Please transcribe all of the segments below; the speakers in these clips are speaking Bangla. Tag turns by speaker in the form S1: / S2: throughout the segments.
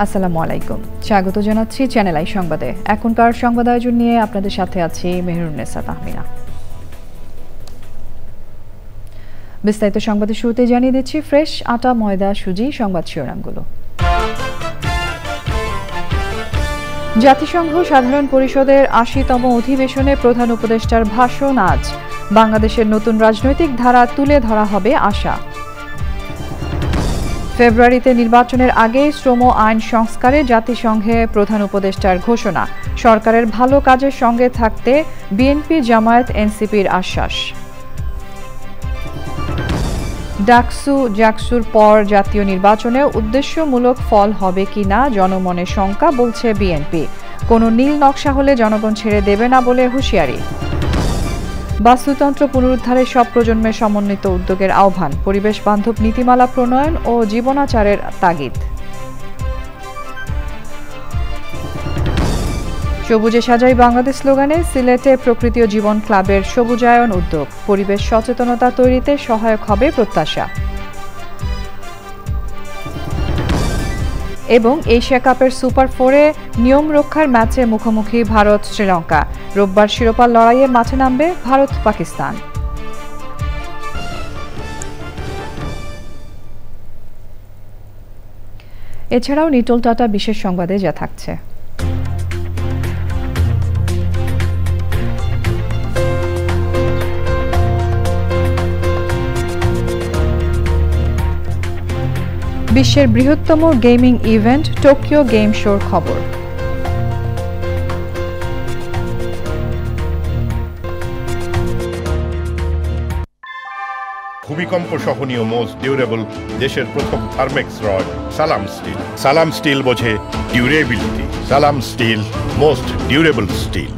S1: আসসালামু আলাইকুম, স্বাগত জানাচ্ছি চ্যানেল আই সংবাদে। এখনকার সংবাদ আয়োজন নিয়ে আপনাদের সাথে আছি মেহেরুন্নেসা তাহমিনা। বিস্তারিত সংবাদের শুরুতে জানিয়ে দিচ্ছি ফ্রেশ আটা, ময়দা, সুজি। সংবাদ শিরোনামগুলো। জাতিসংঘ সাধারণ পরিষদের ৮০তম অধিবেশনে প্রধান উপদেষ্টার ভাষণ আজ। বাংলাদেশের নতুন রাজনৈতিক ধারা তুলে ধরা হবে আশা। ফেব্রুয়ারিতে নির্বাচনের আগে শ্রম আইন সংস্কারে জাতিসংঘে প্রধান উপদেষ্টার ঘোষণা। সরকারের ভালো কাজের সঙ্গে থাকতে বিএনপি, জামায়াত, এনসিপির আশ্বাস। জাকসুর পর জাতীয় নির্বাচনে উদ্দেশ্যমূলক ফল হবে কিনা জনমনে শঙ্কা, বলছে বিএনপি। কোনো নীল নকশা হলে জনগণ ছেড়ে দেবে না বলে হুঁশিয়ারি। বাস্তুতন্ত্র পুনরুদ্ধারে সব প্রজন্মের সমন্বিত উদ্যোগের আহ্বান। পরিবেশ বান্ধব নীতিমালা প্রণয়ন ও জীবনাচারের তাগিদ। সবুজে সাজাই বাংলাদেশ স্লোগানে সিলেটে প্রকৃতি ও জীবন ক্লাবের সবুজায়ন উদ্যোগ। পরিবেশ সচেতনতা তৈরিতে সহায়ক হবে প্রত্যাশা। এবং এশিয়া কাপের সুপার 4-এ নিয়ম রক্ষার ম্যাচে মুখোমুখি ভারত শ্রীলঙ্কা। রোববার শিরোপার লড়াইয়ে মাঠে নামবে ভারত পাকিস্তান। এছাড়াও নিটল টাটা বিশেষ সংবাদে যা থাকছে। বিশ্বের বৃহত্তম গেমিং ইভেন্ট টোকিও গেম শোর খবর।
S2: ভূমিকম্প সহনীয় মোস্ট ডিউরেবল দেশের প্রথম থার্মেক্স রড সালাম স্টিল। সালাম স্টিল বোঝে ডিউরেবিলিটি। সালাম স্টিল, মোস্ট ডিউরেবল স্টিল।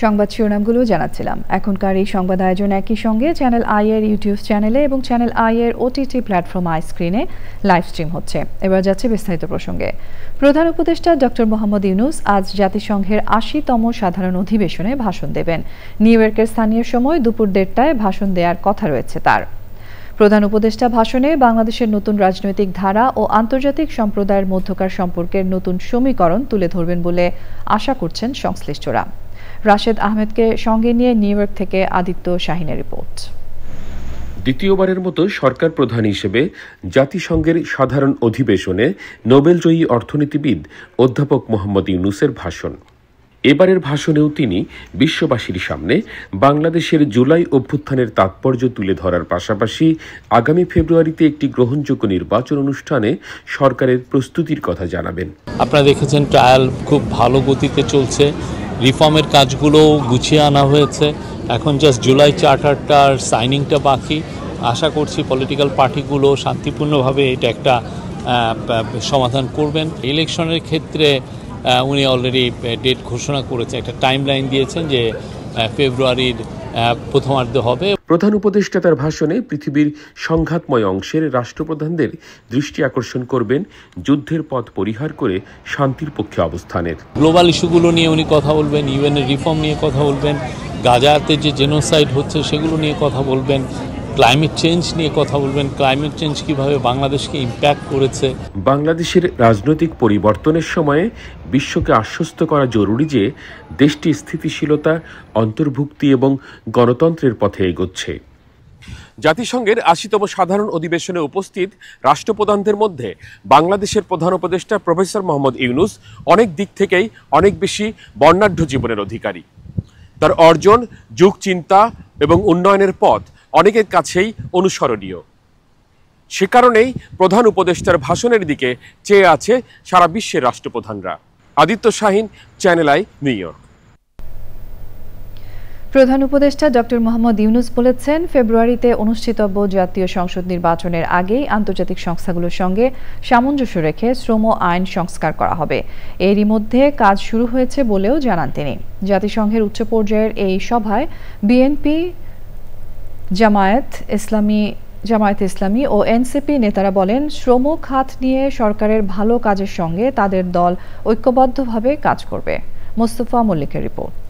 S1: সংবাদ শিরোনামগুলো জানাচ্ছিলাম। এখনকার এই সংবাদ আয়োজন একই সঙ্গে চ্যানেল আই এর ইউটিউব চ্যানেলে এবং চ্যানেল আই এর ওটিটি প্ল্যাটফর্ম আই স্ক্রিনে লাইভ স্ট্রিম হচ্ছে। এবার যাচ্ছে বিস্তারিত প্রসঙ্গে। প্রধান উপদেষ্টা ডক্টর মোহাম্মদ ইউনূস আজ জাতিসংঘের ৮০তম সাধারণ অধিবেশনে ভাষণ দেবেন। নিউ ইয়র্কের স্থানীয় সময় দুপুর ১:৩০টায় ভাষণ দেওয়ার কথা রয়েছে তার। প্রধান উপদেষ্টা ভাষণে বাংলাদেশের নতুন রাজনৈতিক ধারা ও আন্তর্জাতিক সম্প্রদায়ের মধ্যকার সম্পর্কের নতুন সমীকরণ তুলে ধরবেন বলে আশা করছেন সংশ্লিষ্টরা। রাশেদ আহমেদকে সঙ্গে নিয়ে নিউ ইয়র্ক থেকে আদিত্য শাহিনের রিপোর্ট।
S3: দ্বিতীয়বারের মতো সরকার প্রধান হিসেবে জাতিসংঘের সাধারণ অধিবেশনে নোবেলজয়ী অর্থনীতিবিদ অধ্যাপক মোহাম্মদ ইউনূসের ভাষণ। এবারের ভাষণেও তিনি বিশ্ববাসীর সামনে বাংলাদেশের জুলাই অভ্যুত্থানের তাৎপর্য তুলে ধরার পাশাপাশি আগামী ফেব্রুয়ারিতে একটি গ্রহণযোগ্য নির্বাচন অনুষ্ঠানে সরকারের প্রস্তুতির কথা জানাবেন।
S4: আপনারা দেখেছেন ট্রায়াল খুব ভালো গতিতে চলছে, রিফর্মের কাজগুলো গুছিয়ে আনা হয়েছে। এখন জাস্ট জুলাই চার্টারটার সাইনিংটা বাকি। আশা করছি পলিটিক্যাল পার্টিগুলো শান্তিপূর্ণভাবে এটা একটা সমাধান করবেন। ইলেকশনের ক্ষেত্রে উনি অলরেডি ডেট ঘোষণা করেছেন, একটা টাইম লাইন দিয়েছেন যে ফেব্রুয়ারির প্রথমার্ধে হবে।
S3: প্রধান উপদেষ্টা তার ভাষণে পৃথিবীর সংঘাতময় অংশের রাষ্ট্রপ্রধানদের দৃষ্টি আকর্ষণ করবেন যুদ্ধের পথ পরিহার করে শান্তির পক্ষে অবস্থানের।
S4: গ্লোবাল ইস্যুগুলো নিয়ে উনি কথা বলবেন, ইউএনের রিফর্ম নিয়ে কথা বলবেন, গাজাতে যে জেনোসাইড হচ্ছে সেগুলো নিয়ে কথা বলবেন, ক্লাইমেট চেঞ্জ নিয়ে কথা বলবেন, ক্লাইমেট চেঞ্জ কিভাবে বাংলাদেশকে ইম্প্যাক্ট করেছে।
S3: বাংলাদেশের রাজনৈতিক পরিবর্তনের সময়ে বিশ্বকে আশ্বস্ত করা জরুরি যে দেশটি স্থিতিশীলতা, অন্তর্ভুক্তি এবং গণতন্ত্রের পথে এগোচ্ছে। জাতিসংঘের ৮০তম সাধারণ অধিবেশনে উপস্থিত রাষ্ট্রপ্রধানদের মধ্যে বাংলাদেশের প্রধান উপদেষ্টা প্রফেসর মোহাম্মদ ইউনূস অনেক দিক থেকেই অনেক বেশি বর্ণাঢ্য জীবনের অধিকারী। তার অর্জন, যুগ চিন্তা এবং উন্নয়নের পথ অনেকের কাছেই অনুসরণীয়। সে কারণেই প্রধান উপদেষ্টার ভাষণের দিকে চেয়ে আছে সারা বিশ্বের রাষ্ট্রপ্রধানরা। Aditya Shahin, Channel i, New York.
S1: প্রধান উপদেষ্টা ডক্টর মোহাম্মদ ইউনূস বলেছেন, ফেব্রুয়ারিতে অনুষ্ঠিতব্য জাতীয় সংসদ নির্বাচনের আগেই আন্তর্জাতিক সংস্থাগুলোর সঙ্গে সামঞ্জস্য রেখে শ্রম আইন সংস্কার করা হবে। এরই মধ্যে কাজ শুরু হয়েছে বলেও জানান তিনি। জাতিসংঘের উচ্চ পর্যায়ের এই সভায় বিএনপি, জামায়াত ইসলামী ও এনসিপি নেতারা বলেন, শ্রম খাত নিয়ে সরকারের ভালো কাজের সঙ্গে তাদের দল ঐক্যবদ্ধভাবে কাজ করবে। মোস্তফা মল্লিকের রিপোর্ট।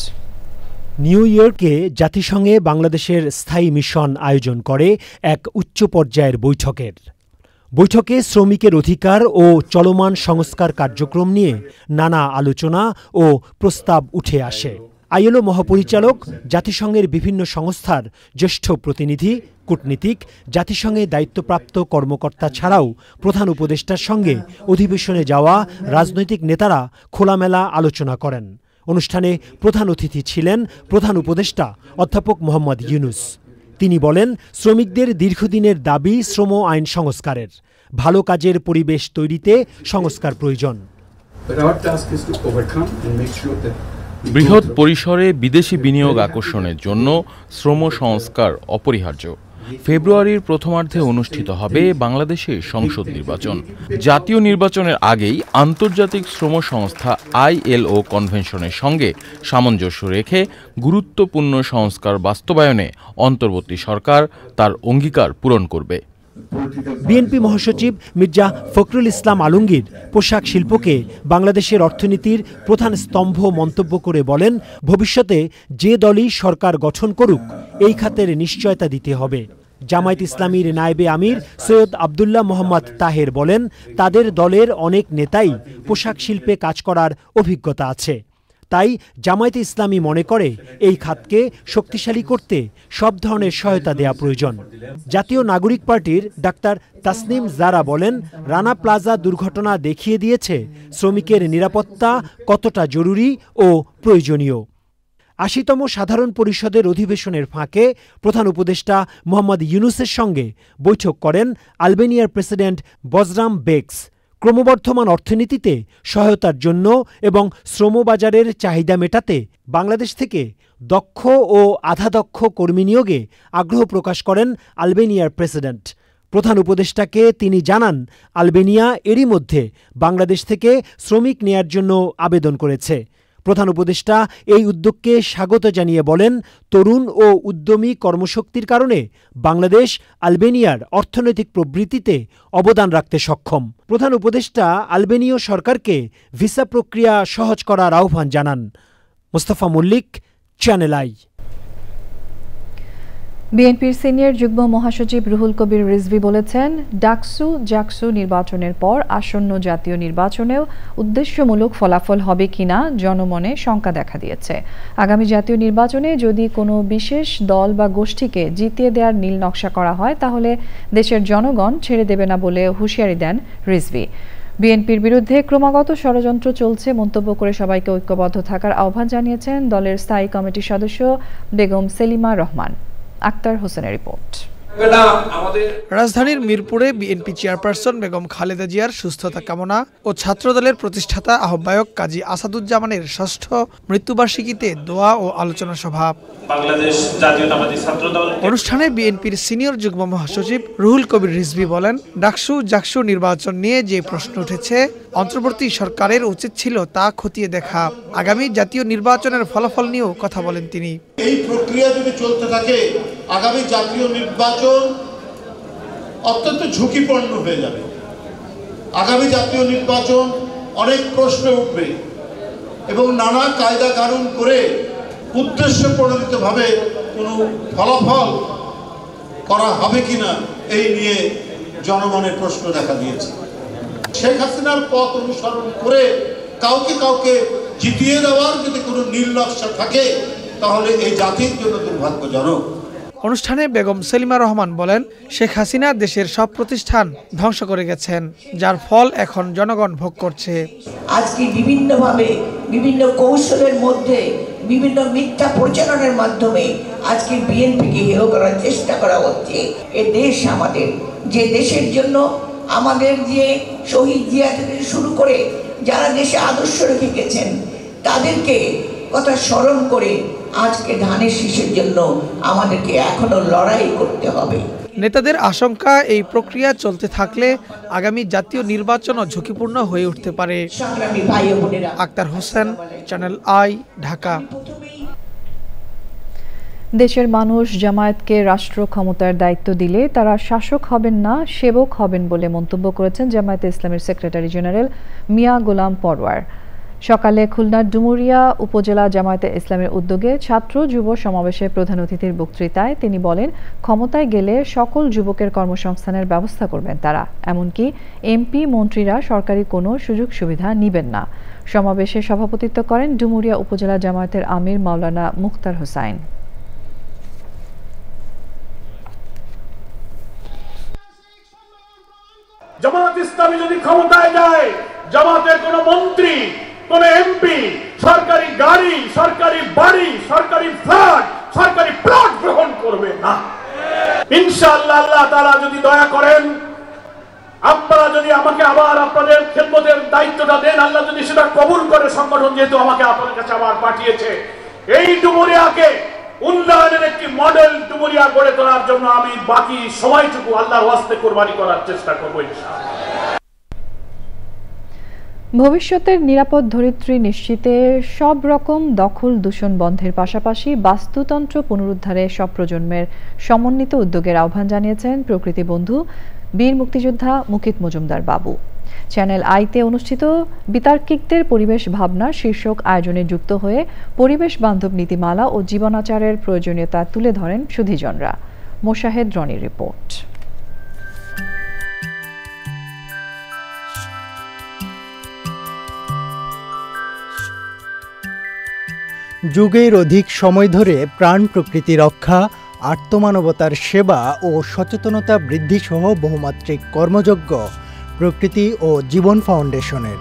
S5: নিউ ইয়র্কে জাতিসংঘে বাংলাদেশের স্থায়ী মিশন আয়োজন করে এক উচ্চ পর্যায়ের বৈঠকের। বৈঠকে শ্রমিকের অধিকার ও চলমান সংস্কার কার্যক্রম নিয়ে নানা আলোচনা ও প্রস্তাব উঠে আসে। আইএলও মহাপরিচালক, জাতিসংঘের বিভিন্ন সংস্থার জ্যেষ্ঠ প্রতিনিধি, কূটনীতিক, জাতিসংঘে দায়িত্বপ্রাপ্ত কর্মকর্তা ছাড়াও প্রধান উপদেষ্টার সঙ্গে অধিবেশনে যাওয়া রাজনৈতিক নেতারা খোলামেলা আলোচনা করেন। অনুষ্ঠানে প্রধান অতিথি ছিলেন প্রধান উপদেষ্টা অধ্যাপক মোহাম্মদ ইউনূস। তিনি বলেন, শ্রমিকদের দীর্ঘদিনের দাবি শ্রম আইন সংস্কারের। ভালো কাজের পরিবেশ তৈরিতে সংস্কার প্রয়োজন।
S6: বৃহৎ পরিসরে বিদেশি বিনিয়োগ আকর্ষণের জন্য শ্রম সংস্কার অপরিহার্য। ফেব্রুয়ারির প্রথমার্ধে অনুষ্ঠিত হবে বাংলাদেশের সংসদ নির্বাচন। জাতীয় নির্বাচনের আগেই আন্তর্জাতিক শ্রম সংস্থা আইএলও কনভেনশনের সঙ্গে সামঞ্জস্য রেখে গুরুত্বপূর্ণ সংস্কার বাস্তবায়নে অন্তর্বর্তী সরকার তার অঙ্গীকার পূরণ করবে।
S5: বিএনপি মহাসচিব মির্জা ফখরুল ইসলাম আলমগীর পোশাক শিল্পকে বাংলাদেশের অর্থনীতির প্রধান স্তম্ভ মন্তব্য করে বলেন, ভবিষ্যতে যে দলই সরকার গঠন করুক এই খাতের নিশ্চয়তা দিতে হবে। জামায়াত ইসলামীর নায়েবে আমির সৈয়দ আবদুল্লাহ মোহাম্মদ তাহের বলেন, তাদের দলের অনেক নেতাই পোশাক শিল্পে কাজ করার অভিজ্ঞতা আছে। তাই জামায়াতে ইসলামী মনে করে এই খাতকে শক্তিশালী করতে সব ধরনের সহায়তা দেয়া প্রয়োজন। জাতীয় নাগরিক পার্টির ডাক্তার তাসনিম জারা বলেন, রানা প্লাজা দুর্ঘটনা দেখিয়ে দিয়েছে শ্রমিকের নিরাপত্তা কতটা জরুরি ও প্রয়োজনীয়। ৮০তম সাধারণ পরিষদের অধিবেশনের ফাঁকে প্রধান উপদেষ্টা মোহাম্মদ ইউনূসের সঙ্গে বৈঠক করেন আলবেনিয়ার প্রেসিডেন্ট বজরাম বেকস। ক্রমবর্ধমান অর্থনীতিতে সহায়তার জন্য এবং শ্রমবাজারের চাহিদা মেটাতে বাংলাদেশ থেকে দক্ষ ও আধাদক্ষ কর্মী নিয়োগে আগ্রহ প্রকাশ করেন আলবেনিয়ার প্রেসিডেন্ট। প্রধান উপদেষ্টাকে তিনি জানান, আলবেনিয়া এরই মধ্যে বাংলাদেশ থেকে শ্রমিক নেয়ার জন্য আবেদন করেছে। প্রধান উপদেষ্টা এই উদ্যোগকে স্বাগত জানিয়ে বলেন, তরুণ ও উদ্যমী কর্মশক্তির কারণে বাংলাদেশ আলবেনিয়ার অর্থনৈতিক প্রবৃদ্ধিতে অবদান রাখতে সক্ষম। প্রধান উপদেষ্টা আলবেনীয় সরকারকে ভিসা প্রক্রিয়া সহজ করার আহ্বান জানান। Mostafa Mallick, Channel i.
S1: বিএনপির সিনিয়র যুগ্ম মহাসচিব রুহুল কবির রিজভী বলেছেন, ডাকসু জাকসু নির্বাচনের পর আসন্ন জাতীয় নির্বাচনেও উদ্দেশ্যমূলক ফলাফল হবে কিনা জনমনে শঙ্কা দেখা দিয়েছে। আগামী জাতীয় নির্বাচনে যদি কোনো বিশেষ দল বা গোষ্ঠীকে জিতিয়ে দেওয়ার নীল নকশা করা হয় তাহলে দেশের জনগণ ছেড়ে দেবে না বলে হুঁশিয়ারি দেন রিজভী। বিএনপির বিরুদ্ধে ক্রমাগত ষড়যন্ত্র চলছে মন্তব্য করে সবাইকে ঐক্যবদ্ধ থাকার আহ্বান জানিয়েছেন দলের স্থায়ী কমিটির সদস্য বেগম সেলিমা রহমান। আক্তার হোসেনের রিপোর্ট।
S7: রাজধানীর মিরপুরে বিএনপি চেয়ারপারসন বেগম খালেদা জিয়ার সুস্থতা কামনা ও ছাত্রদলের প্রতিষ্ঠাতা আহ্বায়ক কাজী আসাদুজ্জামানের ষষ্ঠ মৃত্যুবার্ষিকীতে দোয়া ও আলোচনা সভা। অনুষ্ঠানে বিএনপির সিনিয়র যুগ্ম মহাসচিব রুহুল কবির রিজভী বলেন, ডাকসু জাকসু নির্বাচন নিয়ে যে প্রশ্ন উঠেছে অন্তর্বর্তী সরকারের উচিত ছিল তা খতিয়ে দেখা। আগামী জাতীয় নির্বাচনের ফলাফল নিয়েও কথা বলেন তিনি।
S8: এই প্রক্রিয়া যদি চলতে থাকে আগামী জাতীয় নির্বাচন অত্যন্ত ঝুঁকিপূর্ণ হয়ে যাবে। আগামী জাতীয় নির্বাচন অনেক প্রশ্ন উঠবে এবং নানা কায়দা কানুন করে উদ্দেশ্য প্রণোদিতভাবে কোনো ফলাফল করা হবে কিনা এই নিয়ে জনমনের প্রশ্ন দেখা দিয়েছে। শেখ হাসিনার পথ অনুসরণ করে কাউকে জিতিয়ে দেওয়ার যদি কোনো নীল নকশা থাকে তাহলে এই জাতির জন্য দুর্ভাগ্যজনক।
S7: অনুষ্ঠানে বেগম সেলিমা রহমান বলেন, শেখ হাসিনা দেশের সব প্রতিষ্ঠান ধ্বংস করে গেছেন, যার ফল এখন জনগণ ভোগ করছে।
S9: আজকে বিভিন্নভাবে বিভিন্ন কৌশলের মধ্যে বিভিন্ন মিথ্যা প্রচারণের মাধ্যমে আজকে বিএনপিকে হেয় করার চেষ্টা করা হচ্ছে। এ দেশ আমাদের, যে দেশের জন্য আমাদের যে শহীদ জিয়া থেকে শুরু করে যারা দেশে আদর্শ রেখে গেছেন তাদেরকে কথা স্মরণ করে আজকে ধানের শীষের জন্য আমাদেরকে এখনো লড়াই করতে হবে।
S7: নেতাদের আশঙ্কা, এই প্রক্রিয়া চলতে থাকলে আগামী জাতীয় নির্বাচনও ঝুঁকিপূর্ণ হয়ে উঠতে পারে।
S9: সংগ্রামী ভাই ও বোনেরা।
S7: Akhtar Hossain, Channel i, Dhaka.
S1: দেশের মানুষ জামায়াতকে রাষ্ট্র ক্ষমতার দায়িত্ব দিলে তারা শাসক হবেন না, সেবক হবেন বলে মন্তব্য করেছেন জামায়াতে ইসলামীর সেক্রেটারি জেনারেল মিয়া গোলাম পরওয়ার। সকালে খুলনার ডুমুরিয়া উপজেলা জামায়াতে ইসলামের উদ্যোগে ছাত্র যুব সমাবেশে প্রধান অতিথির বক্তৃতায় তিনি বলেন, ক্ষমতায় গেলে সকল যুবকের কর্মসংস্থানের ব্যবস্থা করবেন তারা, এমনকি এমপি মন্ত্রীরা সরকারি কোনো সুযোগ সুবিধা নিবেন না। সমাবেশে সভাপতিত্ব করেন ডুমুরিয়া উপজেলা জামায়াতের আমির মাওলানা মুখতার হোসাইন।
S10: জামায়াত ইসলামী যদি ক্ষমতায় যায়, জামাতের কোন মন্ত্রী, কোন এমপি সরকারি গাড়ি, সরকারি বাড়ি, সরকারি ফ্ল্যাট, সরকারি প্লট গ্রহণ করবে না। ইনশাআল্লাহ আল্লাহ তাআলা যদি দয়া করেন, আপনারা যদি আমাকে আবার আপনাদের খেদমতের দায়িত্বটা দেন, আল্লাহ যদি সেটা কবুল করে, সংগঠন যেহেতু আমাকে আপনাদের কাছে আবার পাঠিয়েছে, এই ডুমুরিয়াকে উন্নয়নের একটি মডেল ডুমুরিয়া গড়ে তোলার জন্য আমি বাকি সময়টুকু আল্লাহর ওয়াস্তে কুরবানি করার চেষ্টা করব ইনশাআল্লাহ।
S1: ভবিষ্যতের নিরাপদ ধরিত্রী নিশ্চিতে সব রকম দখল দূষণ বন্ধের পাশাপাশি বাস্তুতন্ত্র পুনরুদ্ধারে সব প্রজন্মের সমন্বিত উদ্যোগের আহ্বান জানিয়েছেন প্রকৃতি বন্ধু বীর মুক্তিযোদ্ধা মুকিত মজুমদার বাবু। চ্যানেল আইতে অনুষ্ঠিত বিতার্কিকদের পরিবেশ ভাবনা শীর্ষক আয়োজনে যুক্ত হয়ে পরিবেশ বান্ধব নীতিমালা ও জীবনাচারের প্রয়োজনীয়তা তুলে ধরেন সুধীজনরা। মোশাহেদ রনির রিপোর্ট।
S11: যুগের অধিক সময় ধরে প্রাণ প্রকৃতি রক্ষা, আর্তমানবতার সেবা ও সচেতনতা বৃদ্ধি সহ বহুমাত্রিক কর্মযজ্ঞ প্রকৃতি ও জীবন ফাউন্ডেশনের।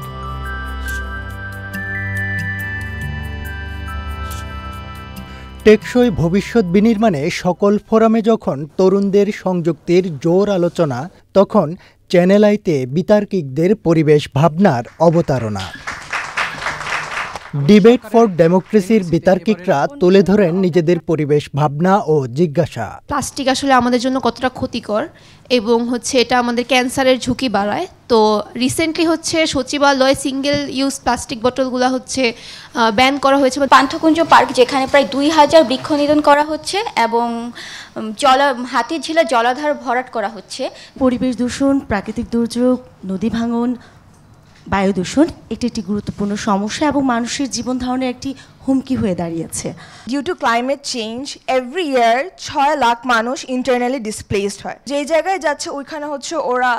S11: টেকসই ভবিষ্যৎ বিনির্মাণে সকল ফোরামে যখন তরুণদের সংযুক্তির জোর আলোচনা, তখন চ্যানেল আইতে বিতার্কিকদের পরিবেশ ভাবনার অবতারণা। ডিবেট ফর ডেমোক্রেসির বিতার্কিকরা তুলে ধরেন নিজেদের পরিবেশ ভাবনা ও জিজ্ঞাসা।
S12: প্লাস্টিক আসলে আমাদের জন্য কতটা ক্ষতিকর এবং এটা আমাদের ক্যান্সারের ঝুঁকি বাড়ায়। তো রিসেন্টলি সচিবালয় সিঙ্গেল ইউজ প্লাস্টিক বোতলগুলো ব্যান করা হয়েছে।
S13: পান্থকুঞ্জ পার্ক যেখানে প্রায় 2000 বৃক্ষ নিধন করা হচ্ছে এবং হাতির ঝিলে জলাধার ভরাট করা হচ্ছে।
S14: পরিবেশ দূষণ, প্রাকৃতিক দুর্যোগ, নদী ভাঙন, বায়ু দূষণ একটি গুরুত্বপূর্ণ সমস্যা এবং মানুষের জীবন ধারণের একটি হুমকি হয়ে দাঁড়িয়েছে।
S15: Due to climate change every year 6 lakh মানুষ ইন্টারনালি ডিসপ্লেসড হয়। যেই জায়গায় যাচ্ছে ওইখানে ওরা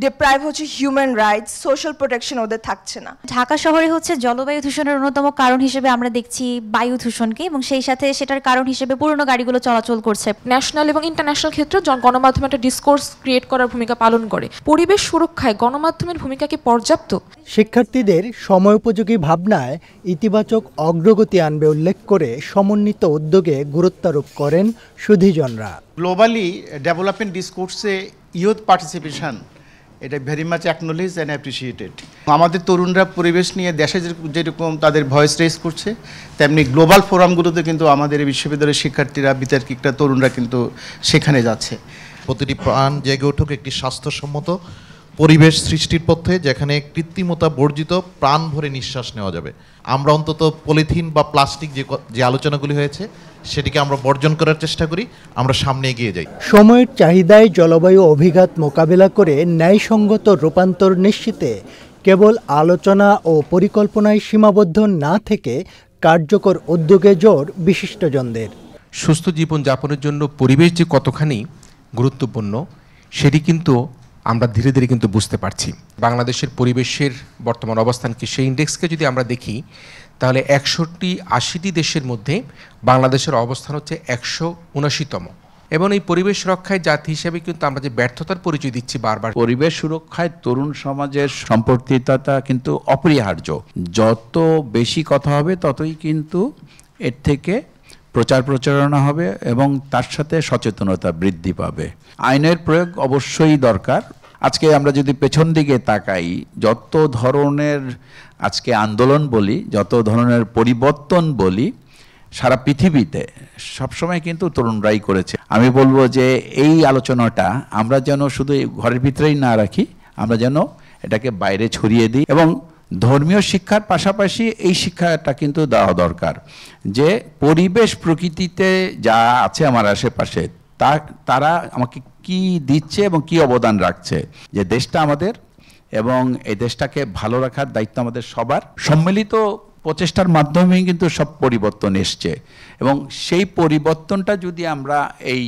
S15: deprive human rights, social protection ওদের থাকছে না।
S16: ঢাকা শহরে জলবায়ু দূষণের অন্যতম কারণ হিসেবে আমরা দেখছি বায়ু দূষণকে, এবং সেই সাথে সেটার কারণ হিসেবে পুরনো গাড়িগুলো চলাচল করছে।
S17: ন্যাশনাল এবং ইন্টারন্যাশনাল ক্ষেত্রে গণমাধ্যম একটা ডিসকোর্স ক্রিয়েট করার ভূমিকা পালন করে। পরিবেশ সুরক্ষায় গণমাধ্যমের ভূমিকা কি পর্যাপ্ত?
S11: শিক্ষার্থীদের সময়োপযোগী ভাবনায় ইতিবাচক অগ্রগতি আনবে উল্লেখ করে সমন্বিত উদ্যোগে গুরুত্বারোপ করেন সুধীজনরা।
S18: গ্লোবালি ডেভেলপমেন্ট ডিসকোর্সে ইউথ পার্টিসিপেশন, এটা very much acknowledge and appreciated. আমাদের তরুণরা পরিবেশ নিয়ে দেশে যেরকম তাদের ভয়েস রেজ করছে, তেমনি গ্লোবাল ফোরামগুলোতে কিন্তু আমাদের বিশ্ববিদ্যালয়ের শিক্ষার্থীরা, বিতার্কিকরা, তরুণরা কিন্তু সেখানে যাচ্ছে।
S19: প্রতিটি প্রাণ জেগে উঠুক একটি স্বাস্থ্যসম্মত পরিবেশ সৃষ্টির পথে, যেখানে কৃত্রিমতা বর্জিত প্রাণ ভরে নিঃশ্বাস নেওয়া যাবে। আমরা অন্তত পলিথিন বা প্লাস্টিক যে আলোচনাগুলি হয়েছে সেটিকে আমরা বর্জন করার চেষ্টা করি, আমরা সামনে এগিয়ে যাই।
S11: সময়ের চাহিদায় জলবায়ু অভিঘাত মোকাবেলা করে ন্যায়সঙ্গত রূপান্তর নিশ্চিতে কেবল আলোচনা ও পরিকল্পনায় সীমাবদ্ধ না থেকে কার্যকর উদ্যোগে জোর বিশিষ্টজনদের।
S3: সুস্থ জীবনযাপনের জন্য পরিবেশ যে কতখানি গুরুত্বপূর্ণ সেটি কিন্তু আমরা ধীরে ধীরে কিন্তু বুঝতে পারছি। বাংলাদেশের পরিবেশের বর্তমান অবস্থান কি, সেই ইন্ডেক্সকে যদি আমরা দেখি তাহলে 180টি দেশের মধ্যে বাংলাদেশের অবস্থান হচ্ছে 179তম। এবং এই পরিবেশ রক্ষায় জাতি হিসেবে কিন্তু আমরা যে ব্যর্থতার পরিচয় দিচ্ছি বারবার।
S20: পরিবেশ সুরক্ষায় তরুণ সমাজের সম্পৃক্ততা কিন্তু অপরিহার্য। যত বেশি কথা হবে ততই কিন্তু এর থেকে প্রচার প্রচারণা হবে এবং তার সাথে সচেতনতা বৃদ্ধি পাবে। আইনের প্রয়োগ অবশ্যই দরকার। আজকে আমরা যদি পেছন দিকে তাকাই, যত ধরনের আজকে আন্দোলন বলি, যত ধরনের পরিবর্তন বলি সারা পৃথিবীতে, সবসময় কিন্তু তরুণরাই করেছে। আমি বলবো যে এই আলোচনাটা আমরা যেন শুধু ঘরের ভিতরেই না রাখি, আমরা যেন এটাকে বাইরে ছড়িয়ে দিই। এবং ধর্মীয় শিক্ষার পাশাপাশি এই শিক্ষাটা কিন্তু দেওয়া দরকার যে পরিবেশ প্রকৃতিতে যা আছে আমার আশেপাশে তারা আমাকে কি দিচ্ছে এবং কি অবদান রাখছে, যে দেশটা আমাদের, এবং এই দেশটাকে ভালো রাখার দায়িত্ব আমাদের সবার। সম্মিলিত প্রচেষ্টার মাধ্যমেই কিন্তু সব পরিবর্তন এসছে, এবং সেই পরিবর্তনটা যদি আমরা এই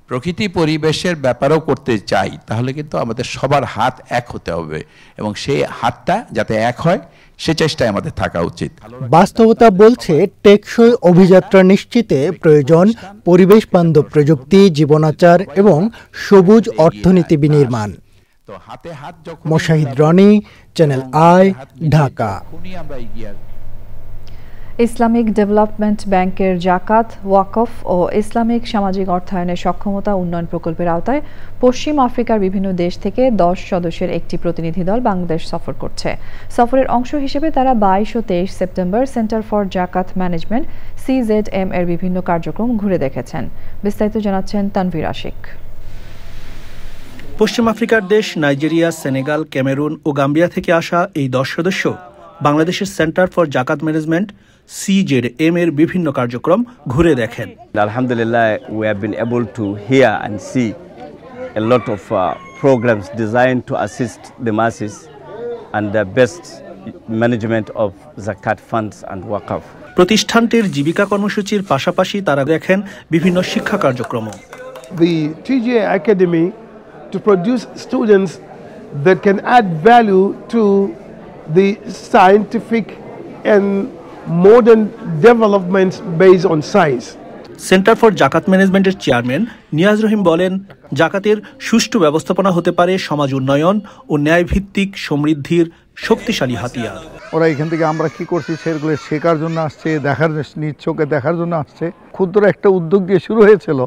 S20: প্রকৃতি পরিবেশের ব্যাপারেও করতে চাই, তাহলে কিন্তু আমাদের সবার হাত এক হতে হবে, এবং সেই হাতটা যাতে এক হয় সে চেষ্টায় আমাদের থাকা উচিত।
S11: বাস্তবতা বলছে টেকসই অভিযাত্রা নিশ্চিতে প্রয়োজন পরিবেশ বান্ধব প্রযুক্তি, জীবনাচার এবং সবুজ অর্থনীতি বিনির্মাণ। Moshahid Roni, Channel i, Dhaka.
S1: Islamic development ব্যাংকের জাকাত, ওয়াকফ ও ইসলামিক সামাজিক অর্থায়নের সক্ষমতা উন্নয়ন প্রকল্পের আওতায় পশ্চিম আফ্রিকার বিভিন্ন দেশ থেকে 10 সদস্যের একটি প্রতিনিধি দল বাংলাদেশ সফর করছে। সফরের অংশ হিসেবে তারা 22 ও 23 সেপ্টেম্বর সেন্টার ফর জাকাত ম্যানেজমেন্ট CZM এর বিভিন্ন কার্যক্রম ঘুরে দেখেছেন। বিস্তারিত জানাচ্ছেন তানভীর আশিক।
S21: পশ্চিম আফ্রিকার দেশ নাইজেরিয়া, সেনেগাল, ক্যামেরুন ও গাম্বিয়া থেকে আসা এই 10 সদস্য বাংলাদেশের সেন্টার ফর জাকাত ম্যানেজমেন্ট CZM এর বিভিন্ন কার্যক্রম ঘুরে দেখেন।
S22: Alhamdulillah, we have been able to hear and see a lot of programs designed to assist the masses and the best management of zakat funds and waqf.
S21: প্রতিষ্ঠানটির জীবিকা কর্মসূচির পাশাপাশি তারা দেখেন বিভিন্ন শিক্ষা কার্যক্রম।
S23: The TGA Academy to produce students that can add value to the scientific and modern developments based on science.
S21: Centre for জাকাত ম্যানেজমেন্টের চেয়ারম্যান নিয়াজ রহিম বলেন, জাকাতের সুষ্ঠু ব্যবস্থাপনা হতে পারে সমাজ উন্নয়ন ও ন্যায়ভিত্তিক সমৃদ্ধির শক্তিশালী হাতিয়ার।
S24: ওরা এখান থেকে আমরা কি করছি সেগুলো শেখার জন্য আসছে, দেখার নিজ চোখে দেখার জন্য আসছে। ক্ষুদ্র একটা উদ্যোগ দিয়ে শুরু হয়েছিল,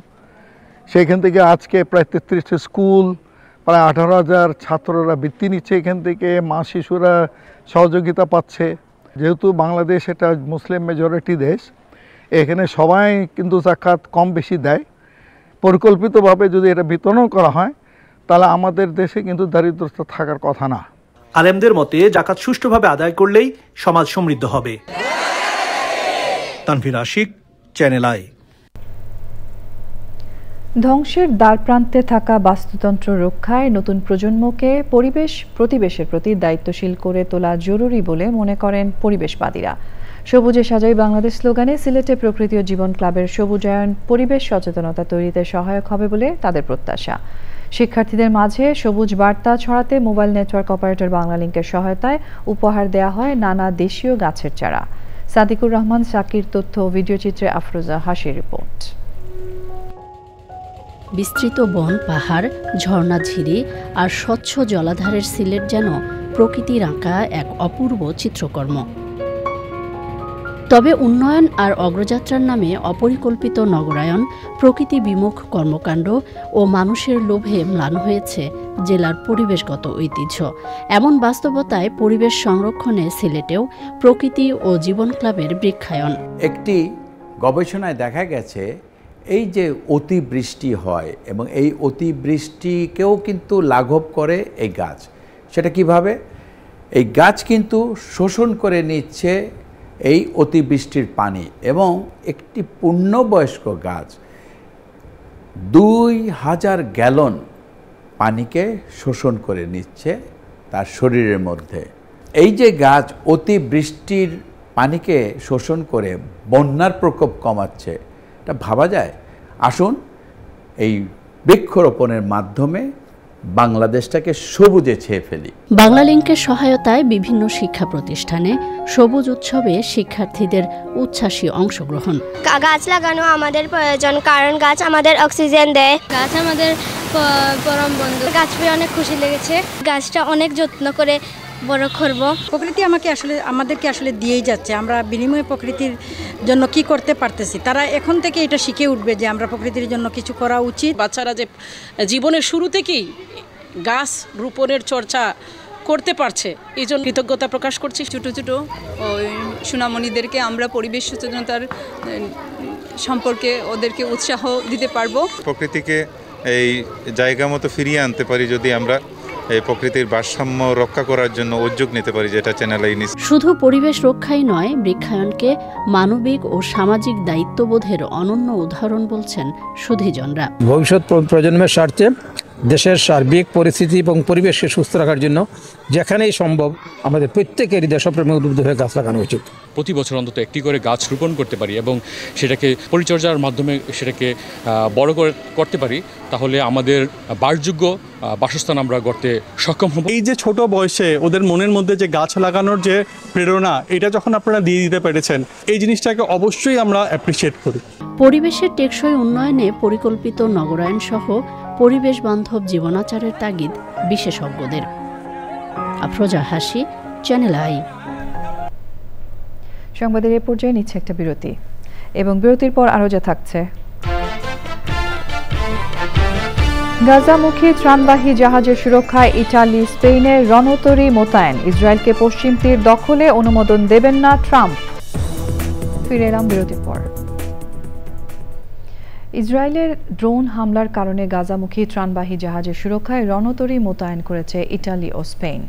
S24: সেখান থেকে আজকে প্রায় 33টা স্কুল, প্রায় 18,000 ছাত্ররা বৃত্তি নিচ্ছে এখান থেকে, মা শিশুরা সহযোগিতা পাচ্ছে। যেহেতু বাংলাদেশ এটা মুসলিম মেজরিটি দেশ, এখানে সবাই কিন্তু জাকাত কম বেশি দেয়। পরিকল্পিতভাবে যদি এটা বিতরণ করা হয় তাহলে আমাদের দেশে কিন্তু দারিদ্রতা থাকার কথা না।
S21: আলেমদের মতে জাকাত সুষ্ঠুভাবে আদায় করলেই সমাজ সমৃদ্ধ হবে। Tanvir Ashiq, Channel i.
S1: ধ্বংসের দ্বারপ্রান্তে থাকা বাস্তুতন্ত্র রক্ষায় নতুন প্রজন্মকে প্রতিবেশের প্রতি দায়িত্বশীল করে তোলা জরুরি বলে মনে করেন পরিবেশবাদীরা। সবুজে সাজাই বাংলাদেশ স্লোগানে সিলেটে প্রকৃতি ও জীবন ক্লাবের সবুজায়ন পরিবেশ সচেতনতা তৈরিতে সহায়ক হবে বলে তাদের প্রত্যাশা। শিক্ষার্থীদের মাঝে সবুজ বার্তা ছড়াতে মোবাইল নেটওয়ার্ক অপারেটর বাংলালিংকের সহায়তায় উপহার দেয়া হয় নানা দেশীয় গাছের চারা। সাদিকুর রহমান সাকির তথ্য, ভিডিও চিত্রে আফরোজা হাসির রিপোর্ট।
S25: বিস্তৃত বন, পাহাড়, ঝর্ণা, ঝিরি আর স্বচ্ছ জলাধারের সিলেট যেন প্রকৃতির আঁকা এক অপূর্ব চিত্রকর্ম। তবে উন্নয়ন আর অগ্রযাত্রার নামে অপরিকল্পিত নগরায়ন, প্রকৃতি বিমুখ কর্মকাণ্ড ও মানুষের লোভে ম্লান হয়েছে জেলার পরিবেশগত ঐতিহ্য। এমন বাস্তবতায় পরিবেশ সংরক্ষণে সিলেটেও প্রকৃতি ও জীবন ক্লাবের বৃক্ষায়ন।
S20: একটি গবেষণায় দেখা গেছে এই যে অতিবৃষ্টি হয় এবং এই অতিবৃষ্টিকেও কিন্তু লাঘব করে এই গাছ। সেটা কিভাবে? এই গাছ কিন্তু শোষণ করে নিচ্ছে এই অতিবৃষ্টির পানি, এবং একটি পূর্ণবয়স্ক গাছ 2000 গ্যালন পানিকে শোষণ করে নিচ্ছে তার শরীরের মধ্যে। এই যে গাছ অতিবৃষ্টির পানিকে শোষণ করে বন্যার প্রকোপ কমাচ্ছে, এটা ভাবা যায়। আসুন এই বৃক্ষরোপণের মাধ্যমে বাংলাদেশটাকে সবুজে ছেয়ে ফেলি।
S25: বাংলালিংকের সহায়তায় বিভিন্ন শিক্ষা প্রতিষ্ঠানে সবুজ উৎসবে শিক্ষার্থীদের উচ্ছ্বাসী অংশগ্রহণ।
S26: গাছ লাগানো আমাদের প্রয়োজন, কারণ গাছ আমাদের অক্সিজেন দেয়। গাছ আমাদের পরম বন্ধু। গাছ পেয়ে অনেক খুশি লেগেছে। গাছটা অনেক যত্ন করে বড় করব।
S27: প্রকৃতি আমাদেরকে আসলে দিয়েই যাচ্ছে। আমরা বিনিময়ে প্রকৃতির জন্য কি করতে পারতেছি, তারা এখন থেকে এটা শিখে উঠবে যে আমরা প্রকৃতির জন্য কিছু করা উচিত।
S28: বাচ্চারা যে জীবনের শুরু থেকেই গাছ রোপণের চর্চা করতে পারছে, এই জন্য কৃতজ্ঞতা প্রকাশ করছি।
S29: ছোট ছোট সুনামণিদেরকে আমরা পরিবেশ সচেতনতার সম্পর্কে ওদেরকে উৎসাহ দিতে পারবো।
S30: প্রকৃতিকে এই জায়গা মতো ফিরিয়ে আনতে পারি যদি আমরা এই প্রকৃতির ভারসাম্য রক্ষা করার জন্য উদ্যোগ নিতে পারি, যেটা চ্যানেল আই নিচ্ছে।
S25: শুধু পরিবেশ রক্ষাই নয়, বৃক্ষায়নকে মানবিক ও সামাজিক দায়িত্ববোধের অনন্য উদাহরণ বলছেন সুধীজনরা।
S31: ভবিষ্যৎ প্রজন্মের স্বার্থে
S2: দেশের সার্বিক পরিস্থিতি এবং পরিবেশকে সুস্থ রাখার জন্য যেখানেই সম্ভব আমাদের প্রত্যেকেরই দেশপ্রেমে উদ্বুদ্ধ হয়ে গাছ লাগানো উচিত।
S4: প্রতি বছর অন্তত একটি করে গাছ রোপণ করতে পারি এবং সেটাকে পরিচর্যার মাধ্যমে সেটাকে বড় করতে পারি, তাহলে আমাদের বাসযোগ্য বাসস্থান আমরা গড়তে সক্ষম হব।
S5: এই যে ছোট বয়সে ওদের মনের মধ্যে যে গাছ লাগানোর যে প্রেরণা, এটা যখন আপনারা দিয়ে দিতে পেরেছেন, এই জিনিসটাকে অবশ্যই আমরা অ্যাপ্রিসিয়েট করি।
S25: পরিবেশের টেকসই উন্নয়নে পরিকল্পিত নগরায়ন সহ পরিবেশ বান্ধব জীবনাচারের তাগিদ বিশেষজ্ঞদের। আফরোজা হাসি, চ্যানেল আই।
S1: সংবাদের এ পর্যায়ে নিচ্ছে একটা বিরতি এবং বিরতির পর আরও যা থাকছে। গাজামুখী ত্রাণবাহী জাহাজের সুরক্ষায় ইটালি, স্পেনের রণতরী মোতায়েন। ইসরায়েলকে পশ্চিম তীর দখলে অনুমোদন দেবেন না ট্রাম্প। ফিরে এলাম বিরতির পর। ইসরায়েলের ড্রোন হামলার কারণে গাজামুখী ত্রাণবাহী জাহাজের সুরক্ষায় রণতরী মোতায়েন করেছে ইটালি ও স্পেন।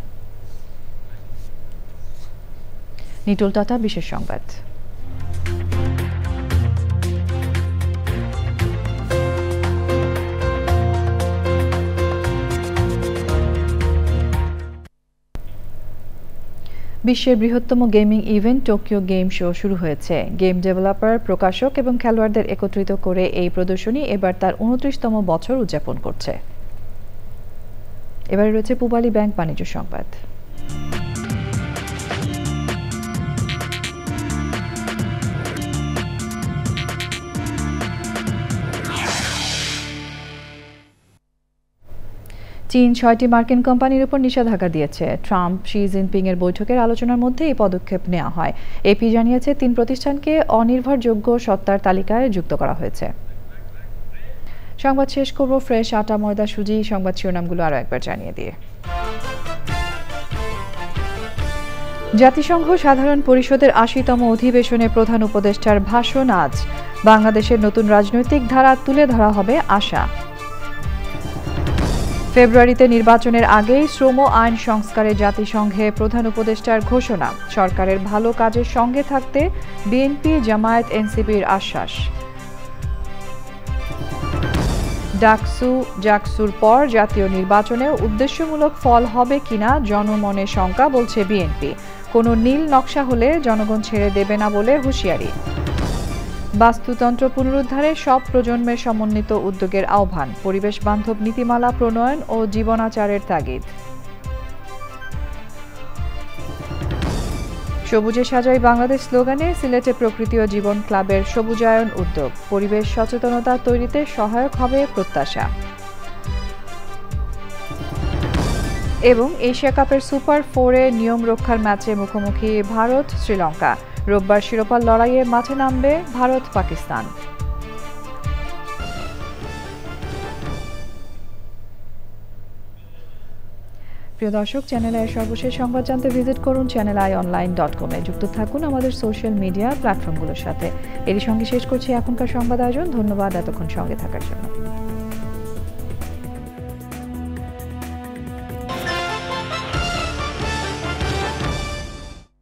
S1: নিটুল টাটা, বিশেষ সংবাদ। বিশ্বের বৃহত্তম gaming event Tokyo game show শুরু হয়েছে। গেম ডেভেলপার, প্রকাশক এবং খেলোয়াড়দের একত্রিত করে এই প্রদর্শনী এবার তার 29তম বছর উদযাপন করছে। এবারে রয়েছে পূবালী ব্যাংক বাণিজ্য সংবাদ। চীন 6টি মার্কিন কোম্পানির উপর নিষেধাজ্ঞা দিয়েছে। ট্রাম্প শি জিনপিং এর বৈঠকের আলোচনার মধ্যে এই পদক্ষেপ নেওয়া হয়। এপি জানিয়েছে 3 প্রতিষ্ঠানকে অনির্ভরযোগ্য সত্তার তালিকায় যুক্ত করা হয়েছে। সংবাদ শেষ করব ফ্রেশ আটা, ময়দা, সুজি। সংবাদ শিরোনামগুলো আরও একবার জানিয়ে দিয়ে। জাতিসংঘ সাধারণ পরিষদের 80তম অধিবেশনে প্রধান উপদেষ্টার ভাষণ আজ। বাংলাদেশের নতুন রাজনৈতিক ধারা তুলে ধরা হবে আশা। ফেব্রুয়ারিতে নির্বাচনের আগেই শ্রম আইন সংস্কারে জাতিসংঘে প্রধান উপদেষ্টার ঘোষণা। সরকারের ভালো কাজের সঙ্গে থাকতে বিএনপি, জামায়াত, এনসিপির আশ্বাস। জাকসুর পর জাতীয় নির্বাচনেও উদ্দেশ্যমূলক ফল হবে কিনা জনমনে শঙ্কা, বলছে বিএনপি। কোনো নীল নকশা হলে জনগণ ছেড়ে দেবে না বলে হুঁশিয়ারি। বাস্তুতন্ত্র পুনরুদ্ধারে সব প্রজন্মের সমন্বিত উদ্যোগের আহ্বান। পরিবেশ বান্ধব নীতিমালা প্রণয়ন ও জীবনাচারের তাগিদ। সবুজে সাজাই বাংলাদেশ স্লোগানে সিলেটে প্রকৃতি ও জীবন ক্লাবের সবুজায়ন উদ্যোগ। পরিবেশ সচেতনতা তৈরিতে সহায়ক হবে প্রত্যাশা। এবং এশিয়া কাপের সুপার 4-এ নিয়ম রক্ষার ম্যাচে মুখোমুখি ভারত, শ্রীলঙ্কা। রোববার শিরোপার লড়াইয়ে মাঠে নামবে ভারত, পাকিস্তান। প্রিয় দর্শক, চ্যানেল আইয়ের সর্বশেষ সংবাদ জানতে ভিজিট করুন channelionline.com এ। যুক্ত থাকুন আমাদের সোশ্যাল মিডিয়া প্ল্যাটফর্মগুলোর সাথে। এরই সঙ্গে শেষ করছি এখনকার সংবাদ আয়োজন। ধন্যবাদ এতক্ষণ সঙ্গে থাকার জন্য।